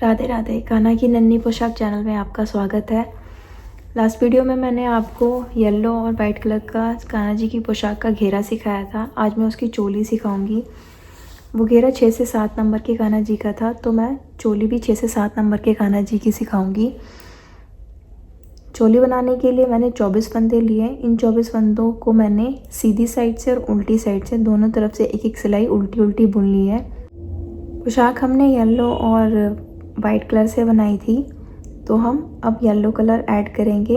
राधे राधे। कान्हा की नन्ही पोशाक चैनल में आपका स्वागत है। लास्ट वीडियो में मैंने आपको येलो और वाइट कलर का कान्हा जी की पोशाक का घेरा सिखाया था। आज मैं उसकी चोली सिखाऊंगी। वो घेरा 6 से 7 नंबर के कान्हा जी का था, तो मैं चोली भी 6 से 7 नंबर के कान्हा जी की सिखाऊंगी। चोली बनाने के लिए मैंने 24 फंदे लिए। इन 24 फंदों को मैंने सीधी साइड से और उल्टी साइड से दोनों तरफ से एक एक सिलाई उल्टी उल्टी बुन ली है। पोशाक हमने येलो और वाइट कलर से बनाई थी, तो हम अब येलो कलर ऐड करेंगे।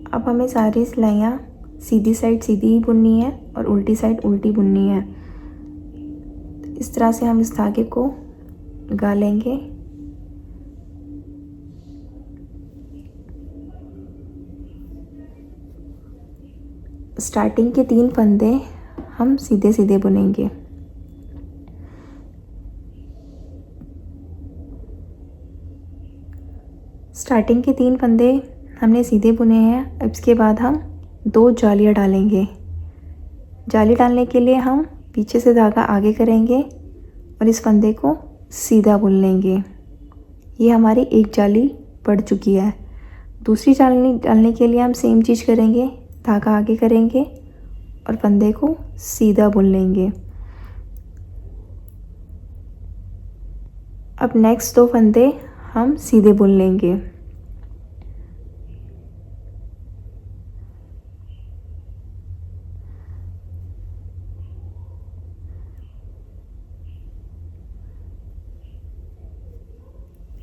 अब हमें सारी सिलाइयाँ सीधी साइड सीधी ही बुननी है और उल्टी साइड उल्टी बुननी है। इस तरह से हम इस धागे को गालेंगे। स्टार्टिंग के 3 फंदे हम सीधे सीधे बुनेंगे। स्टार्टिंग के 3 फंदे हमने सीधे बुने हैं। अब इसके बाद हम 2 जालियाँ डालेंगे। जाली डालने के लिए हम पीछे से धागा आगे करेंगे और इस फंदे को सीधा बुन लेंगे। ये हमारी एक जाली पड़ चुकी है। दूसरी जाली डालने के लिए हम सेम चीज़ करेंगे, धागा आगे करेंगे और फंदे को सीधा बुन लेंगे। अब नेक्स्ट 2 फंदे हम सीधे बुन लेंगे।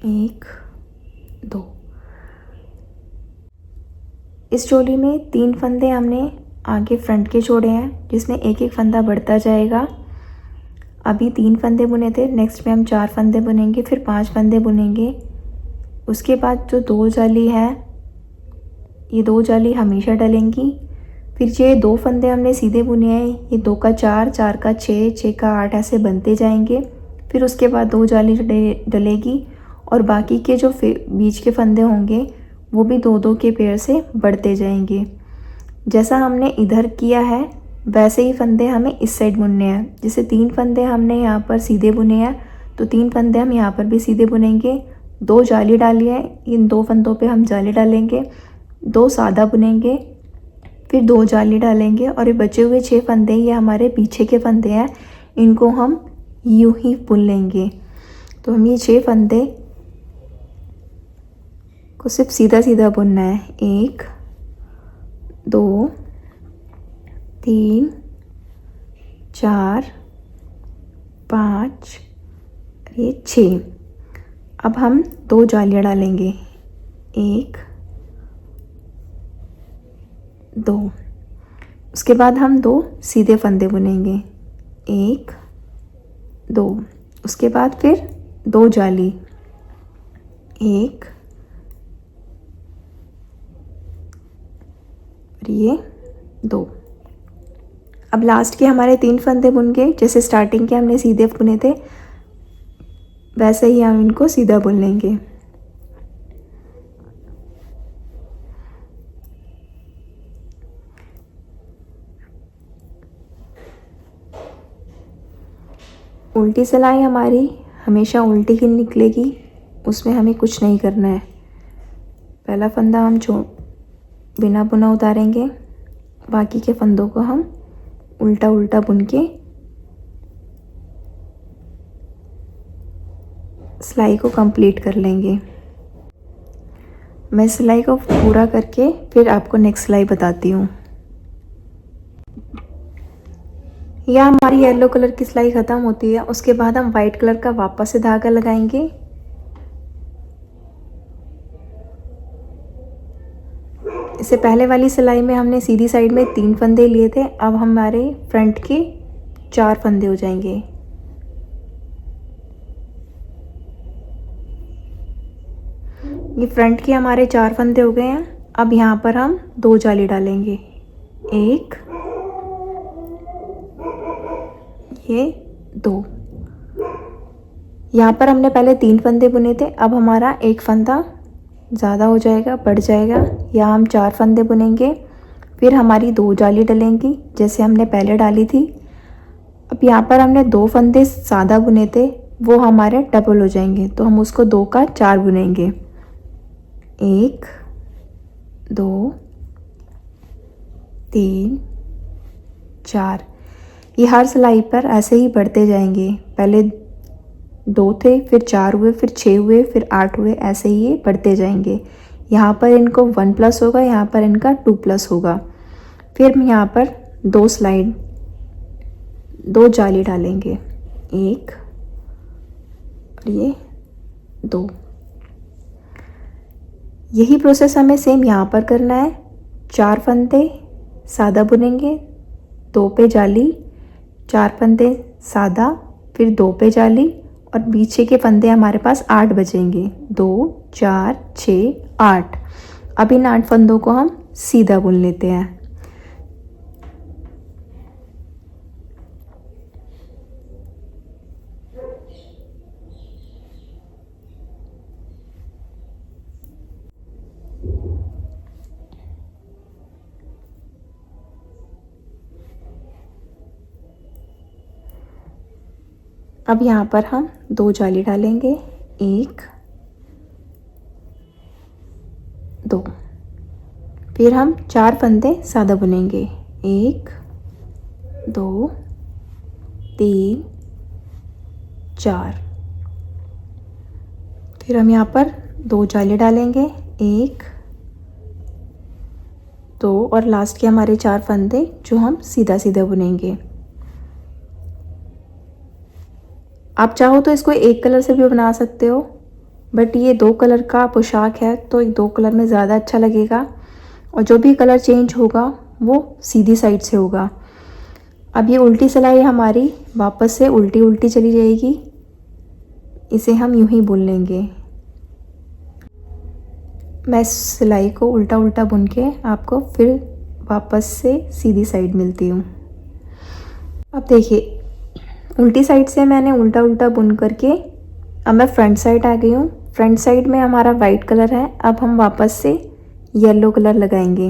एक, 2। इस चोली में 3 फंदे हमने आगे फ्रंट के छोड़े हैं, जिसमें एक एक फंदा बढ़ता जाएगा। अभी 3 फंदे बुने थे, नेक्स्ट में हम 4 फंदे बुनेंगे, फिर 5 फंदे बुनेंगे। उसके बाद जो 2 जाली है, ये 2 जाली हमेशा डलेंगी। फिर ये 2 फंदे हमने सीधे बुने हैं, ये 2 का 4, 4 का 6, 6 का 8 ऐसे बनते जाएंगे। फिर उसके बाद 2 जाली डलेगी और बाकी के जो बीच के फंदे होंगे वो भी 2-2 के पेयर से बढ़ते जाएंगे। जैसा हमने इधर किया है वैसे ही फंदे हमें इस साइड बुनने हैं। जैसे 3 फंदे हमने यहाँ पर सीधे बुने हैं, तो 3 फंदे हम यहाँ पर भी सीधे बुनेंगे। 2 जाली डाली है, इन 2 फंदों पे हम जाली डालेंगे, 2 सादा बुनेंगे, फिर 2 जाली डालेंगे और ये बचे हुए 6 फंदे ये हमारे पीछे के फंदे हैं, इनको हम यूं ही बुन लेंगे। तो हम ये 6 फंदे को सिर्फ सीधा सीधा बुनना है। 1, 2, 3, 4, 5, ये 6। अब हम 2 जालियाँ डालेंगे। 1, 2। उसके बाद हम 2 सीधे फंदे बुनेंगे। 1, 2। उसके बाद फिर 2 जाली। 1 और ये 2। अब लास्ट के हमारे 3 फंदे बुन गए। जैसे स्टार्टिंग के हमने सीधे बुने थे वैसे ही हम इनको सीधा बुन लेंगे। उल्टी सिलाई हमारी हमेशा उल्टी ही निकलेगी, उसमें हमें कुछ नहीं करना है। पहला फंदा हम बिना बुना उतारेंगे, बाकी के फंदों को हम उल्टा उल्टा बुन के सिलाई को कंप्लीट कर लेंगे। मैं सिलाई को पूरा करके फिर आपको नेक्स्ट सिलाई बताती हूँ। यह हमारी येलो कलर की सिलाई ख़त्म होती है। उसके बाद हम वाइट कलर का वापस से धागा लगाएंगे। इससे पहले वाली सिलाई में हमने सीधी साइड में 3 फंदे लिए थे, अब हमारे फ्रंट के 4 फंदे हो जाएंगे। ये फ्रंट के हमारे 4 फंदे हो गए हैं। अब यहाँ पर हम 2 जाली डालेंगे। 1, ये 2। यहाँ पर हमने पहले 3 फंदे बुने थे, अब हमारा एक फंदा ज़्यादा हो जाएगा, बढ़ जाएगा। यहाँ हम 4 फंदे बुनेंगे, फिर हमारी 2 जाली डलेंगी जैसे हमने पहले डाली थी। अब यहाँ पर हमने 2 फंदे सादा बुने थे, वो हमारे डबल हो जाएंगे, तो हम उसको 2 का 4 बुनेंगे। 1 2 3 4। ये हर सिलाई पर ऐसे ही बढ़ते जाएंगे। पहले 2 थे, फिर 4 हुए, फिर 6 हुए, फिर 8 हुए, ऐसे ही ये बढ़ते जाएंगे। यहाँ पर इनको 1 प्लस होगा, यहाँ पर इनका 2 प्लस होगा। फिर हम यहाँ पर 2 जाली डालेंगे, 1 और ये 2। यही प्रोसेस हमें सेम यहाँ पर करना है। 4 फंदे सादा बुनेंगे, 2 पे जाली, 4 फंदे सादा, फिर 2 पे जाली, और पीछे के फंदे हमारे पास 8 बचेंगे। 2 4 6 8। अब इन 8 फंदों को हम सीधा बुन लेते हैं। अब यहाँ पर हम 2 जाली डालेंगे, 1 2। फिर हम 4 फंदे सादा बुनेंगे, 1 2 3 4। फिर हम यहाँ पर 2 जाली डालेंगे, 1 2, और लास्ट के हमारे 4 फंदे जो हम सीधा सीधा बुनेंगे। आप चाहो तो इसको एक कलर से भी बना सकते हो, बट ये 2 कलर का पोशाक है तो 2 कलर में ज़्यादा अच्छा लगेगा, और जो भी कलर चेंज होगा वो सीधी साइड से होगा। अब ये उल्टी सिलाई हमारी वापस से उल्टी उल्टी चली जाएगी, इसे हम यूं ही बुन लेंगे। मैं इस सिलाई को उल्टा उल्टा बुन के आपको फिर वापस से सीधी साइड मिलती हूँ। अब देखिए, उल्टी साइड से मैंने उल्टा उल्टा बुन करके अब मैं फ्रंट साइड आ गई हूँ। फ्रंट साइड में हमारा वाइट कलर है, अब हम वापस से येलो कलर लगाएंगे।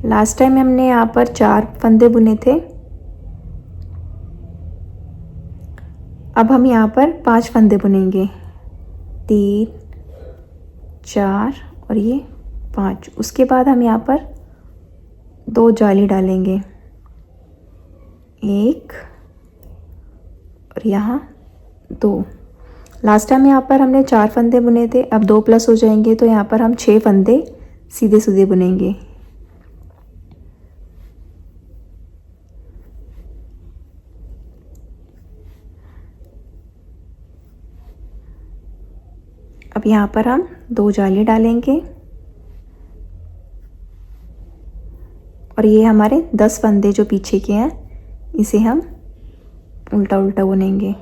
लास्ट टाइम हमने यहाँ पर 4 फंदे बुने थे, अब हम यहाँ पर 5 फंदे बुनेंगे, 3 4 और ये 5। उसके बाद हम यहाँ पर 2 जाली डालेंगे, 1 और यहाँ 2। लास्ट टाइम यहाँ पर हमने 4 फंदे बुने थे, अब 2 प्लस हो जाएंगे, तो यहाँ पर हम 6 फंदे सीधे सीधे बुनेंगे। अब यहाँ पर हम 2 जाली डालेंगे, और ये हमारे 10 फंदे जो पीछे के हैं इसे हम उल्टा उल्टा बुनेंगे।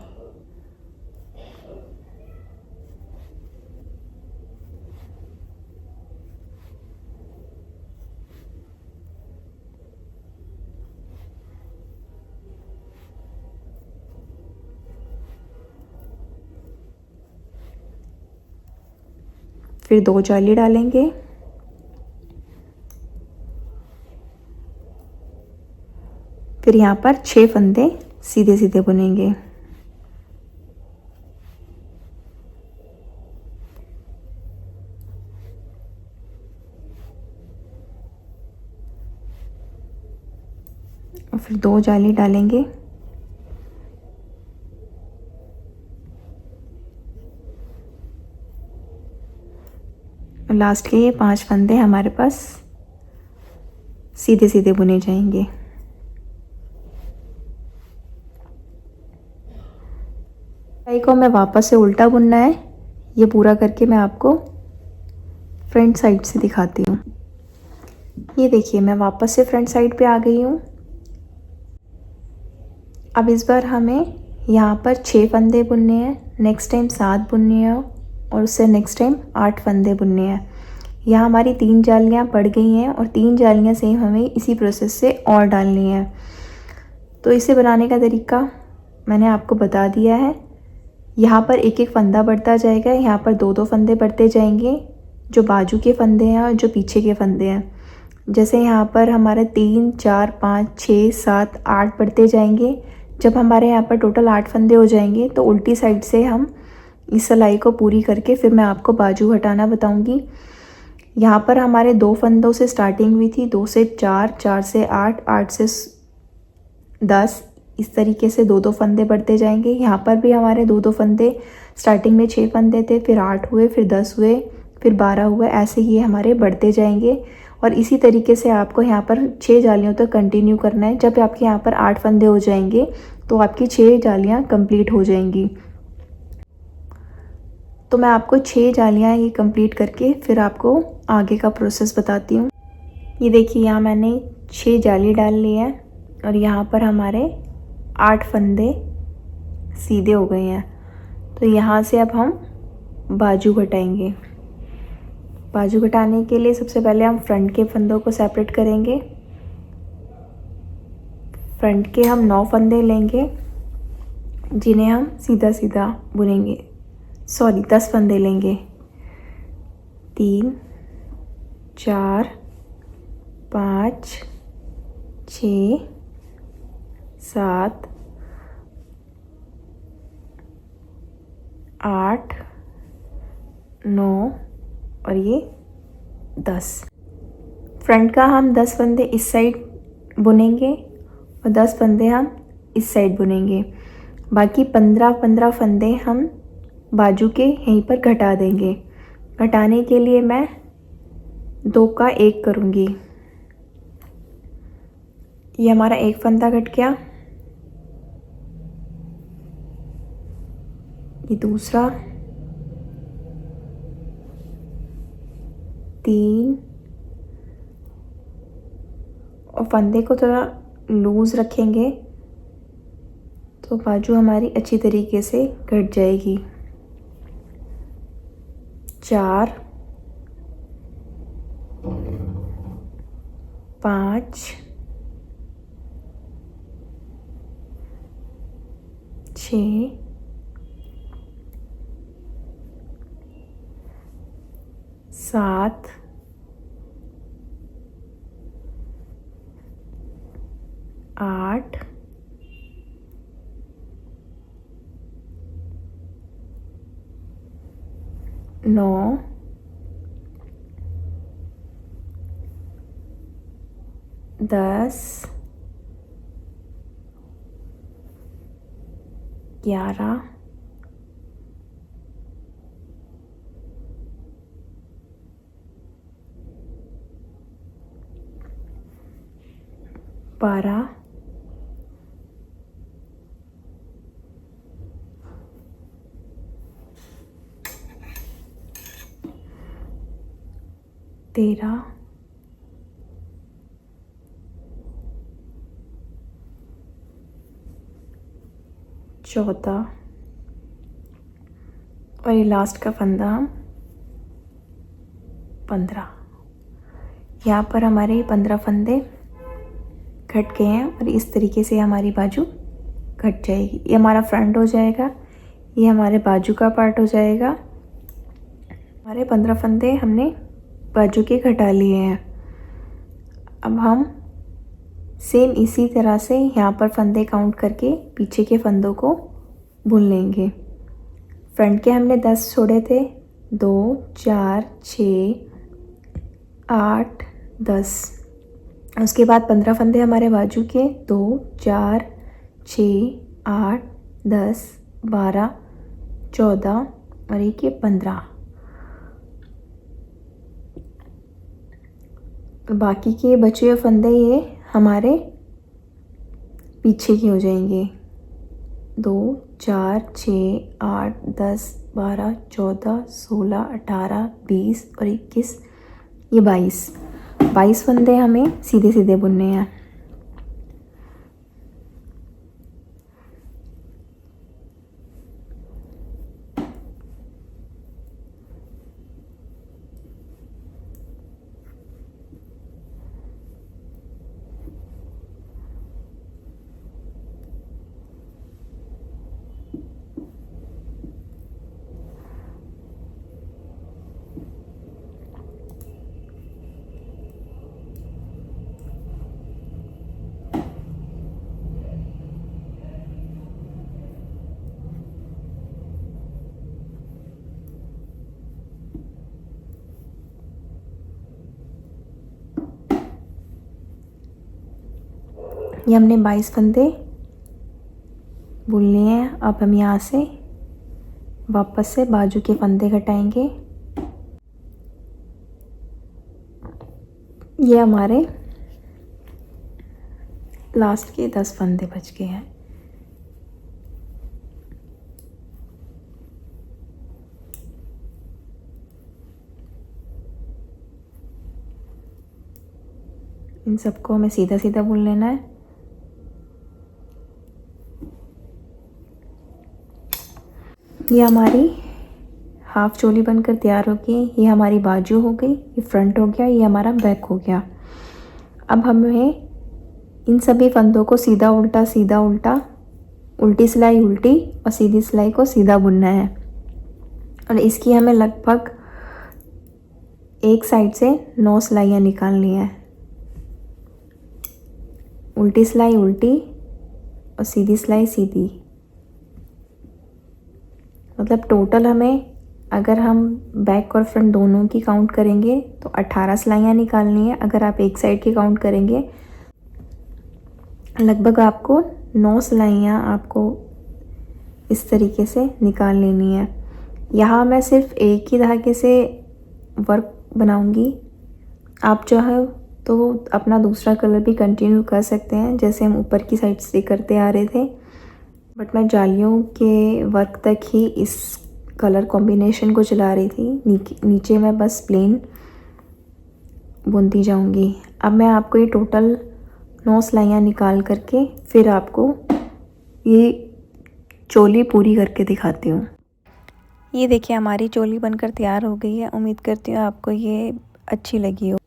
फिर 2 जाली डालेंगे, फिर यहाँ पर 6 फंदे सीधे सीधे बुनेंगे। और फिर 2 जाली डालेंगे, और लास्ट के ये 5 फंदे हमारे पास सीधे सीधे बुने जाएंगे। सिलाई को मैं वापस से उल्टा बुनना है, ये पूरा करके मैं आपको फ्रंट साइड से दिखाती हूँ। ये देखिए, मैं वापस से फ्रंट साइड पे आ गई हूँ। अब इस बार हमें यहाँ पर 6 फंदे बुनने हैं, नेक्स्ट टाइम 7 बुनने हैं, और उससे नेक्स्ट टाइम 8 फंदे बुनने हैं। यहाँ हमारी 3 जालियाँ पड़ गई हैं, और 3 जालियाँ सेम हमें इसी प्रोसेस से और डालनी है। तो इसे बनाने का तरीका मैंने आपको बता दिया है। यहाँ पर एक एक फंदा बढ़ता जाएगा, यहाँ पर 2-2 फंदे बढ़ते जाएंगे, जो बाजू के फंदे हैं और जो पीछे के फंदे हैं। जैसे यहाँ पर हमारे 3 4 5 6 7 8 बढ़ते जाएंगे। जब हमारे यहाँ पर टोटल 8 फंदे हो जाएंगे तो उल्टी साइड से हम इस सिलाई को पूरी करके फिर मैं आपको बाजू हटाना बताऊंगी। यहाँ पर हमारे 2 फंदों से स्टार्टिंग हुई थी, 2 से 4, 4 से 8, 8 से 10, इस तरीके से 2-2 फंदे बढ़ते जाएंगे। यहाँ पर भी हमारे 2-2 फंदे, स्टार्टिंग में 6 फंदे थे, फिर 8 हुए, फिर 10 हुए, फिर 12 हुए, ऐसे ही हमारे बढ़ते जाएंगे। और इसी तरीके से आपको यहाँ पर 6 जालियों तक कंटिन्यू करना है। जब आपके यहाँ पर 8 फंदे हो जाएंगे तो आपकी 6 जालियाँ कंप्लीट हो जाएंगी। तो मैं आपको 6 जालियाँ ये कंप्लीट करके फिर आपको आगे का प्रोसेस बताती हूँ। ये देखिए, यहाँ मैंने 6 जाली डाल ली है और यहाँ पर हमारे 8 फंदे सीधे हो गए हैं। तो यहाँ से अब हम बाजू घटाएंगे। बाजू घटाने के लिए सबसे पहले हम फ्रंट के फंदों को सेपरेट करेंगे। फ्रंट के हम 9 फंदे लेंगे जिन्हें हम सीधा सीधा बुनेंगे। 10 फंदे लेंगे। 3 4 5 6 7 8 9 और ये 10। फ्रंट का हम 10 फंदे इस साइड बुनेंगे और 10 फंदे हम इस साइड बुनेंगे। बाकी 15-15 फंदे हम बाजू के यहीं पर घटा देंगे। घटाने के लिए मैं 2 का 1 करूँगी। ये हमारा एक फंदा घट गया, ये दूसरा, 3 और फंदे को थोड़ा लूज़ रखेंगे तो बाजू हमारी अच्छी तरीके से घट जाएगी। 4 5 6 7 8 9 10 11 12 13 14 और ये लास्ट का फंदा हम 15। यहाँ पर हमारे 15 फंदे घट गए हैं और इस तरीके से हमारी बाजू घट जाएगी। ये हमारा फ्रंट हो जाएगा, ये हमारे बाजू का पार्ट हो जाएगा। हमारे 15 फंदे हमने बाजू के घटा लिए हैं। अब हम सेम इसी तरह से यहाँ पर फंदे काउंट करके पीछे के फंदों को बुन लेंगे। फ्रंट के हमने 10 छोड़े थे, 2 4 6 8 10। उसके बाद 15 फंदे हमारे बाजू के, 2 4 6 8 10 12 14 और एक ये 15। बाकी के बचे हुए फंदे ये हमारे पीछे की हो जाएंगे। 2 4 6 8 10 12 14 16 18 20 और 21, ये 22 फंदे हमें सीधे सीधे बुनने हैं। ये हमने 22 फंदे बुन लिए हैं। अब हम यहाँ से वापस से बाजू के फंदे घटाएंगे। ये हमारे लास्ट के 10 फंदे बच गए हैं। इन सबको हमें सीधा सीधा बुन लेना है। ये हमारी हाफ चोली बनकर तैयार हो गई। ये हमारी बाजू हो गई, ये फ्रंट हो गया, ये हमारा बैक हो गया। अब हमें इन सभी फंदों को सीधा उल्टा, उल्टी सिलाई उल्टी और सीधी सिलाई को सीधा बुनना है। और इसकी हमें लगभग एक साइड से 9 सिलाइयाँ निकालनी है। उल्टी सिलाई उल्टी और सीधी सिलाई सीधी, मतलब टोटल हमें अगर हम बैक और फ्रंट दोनों की काउंट करेंगे तो 18 सिलाइयाँ निकालनी है। अगर आप एक साइड की काउंट करेंगे लगभग आपको 9 सिलाइयाँ आपको इस तरीके से निकाल लेनी है। यहाँ मैं सिर्फ एक ही धागे से वर्क बनाऊंगी। आप चाहे तो अपना दूसरा कलर भी कंटिन्यू कर सकते हैं, जैसे हम ऊपर की साइड से करते आ रहे थे, बट मैं जालियों के वर्क तक ही इस कलर कॉम्बिनेशन को चला रही थी। नीचे मैं बस प्लेन बुनती जाऊंगी। अब मैं आपको ये टोटल 9 सिलाइयाँ निकाल करके फिर आपको ये चोली पूरी करके दिखाती हूँ। ये देखिए हमारी चोली बनकर तैयार हो गई है। उम्मीद करती हूँ आपको ये अच्छी लगी हो।